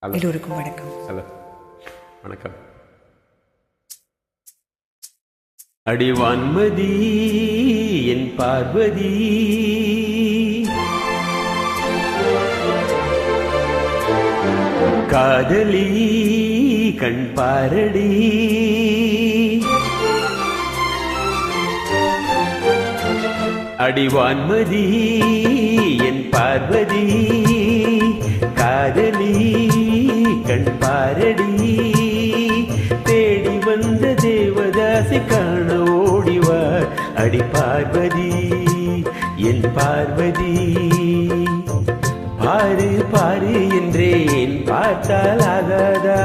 Hello. எல்லோருக்கும் வணக்கம். Hello, வணக்கம். அடிவான்மதி என் பார்வதி, காதலி கண் பாரடி, அடிவான்மதி என் பார்வதி, காதலி கண் பாரடி, தேடி வந்த தேவதாசி காண ஓடிவார். அடி பார்வதி என் பார்வதி, பாரு பாரு என்றேன் பார்த்தால் ஆகாதா,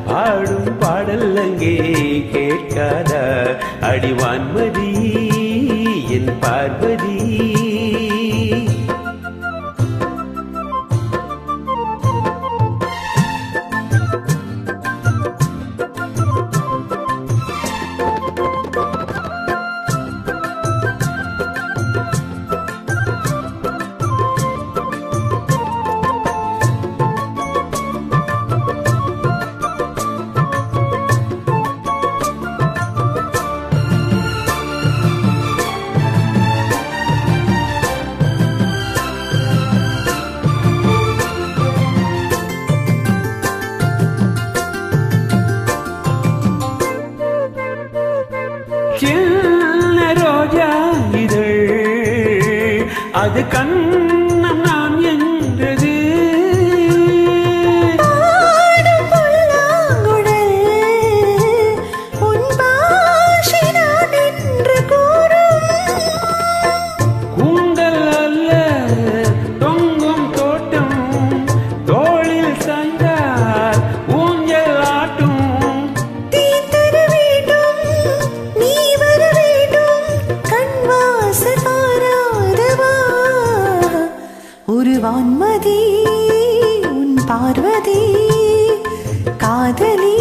பாடும் பாடல் அங்கே கேட்காதா. அடிவான்மதி என் பார்வதி, சின்ன ரோஜா இதழ் அது கண்ணம் நான் என்றது, கூந்தல் அல்ல தொங்கும் தோட்டம், தோளில் சாய்ந்தால் ஊஞ்சல் ஆட்டும். ஒரு வான்மதி உன் பார்வதி, காதலி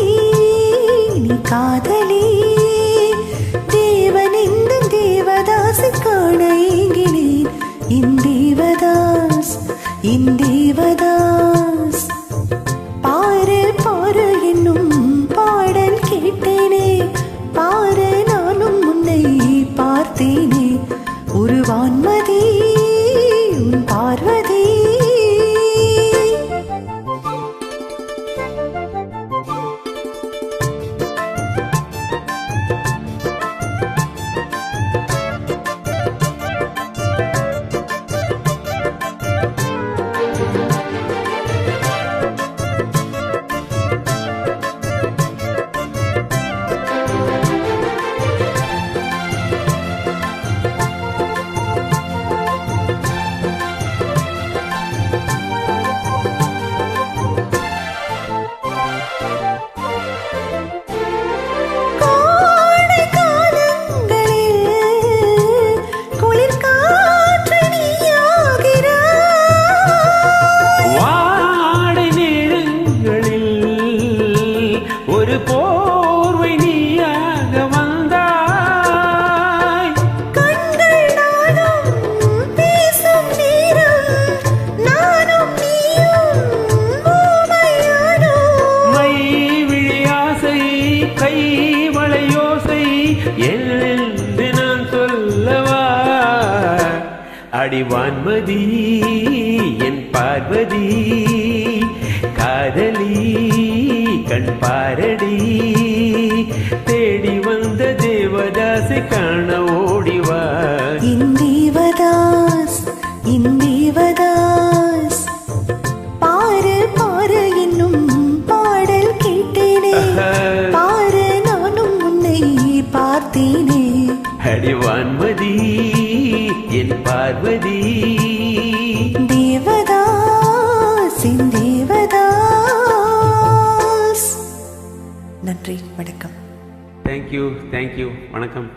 நீ காதலி, தேவன் இந்த தேவதாசி காண ஏங்கினேன். இந்தேவதாஸ் இந்தேவதாஸ், பாரு பாரு என்னும் பாடல் கேட்டேனே, பாரு நானும் உன்னை பார்த்தேனே. ஒரு வான்மதி உன் பார்வதி, ஒரு போர்வை நீயாக வந்தாய். கண்கள் நானும் பேசும் நேரம், நானும் நீயும் ஊமையானோம். மை விழியாசை கை வளையோசை என்று நான் சொல்லவா. அடிவான்மதி என் பார்வதி, காதலி கண் பாரடி, தேடி வந்த தேவதாசி காண ஓடிவார். இந்தேவதாஸ் இந்தேவதாஸ், பாரு பாரு என்னும் பாடல் கேட்டேனே, பாரு நானும் உன்னை பார்த்தேனே. அடிவான்மதி என் பார்வதி, தேவதாஸ் தேவதாஸ். நன்றி, வணக்கம். தேங்க்யூ, வணக்கம்.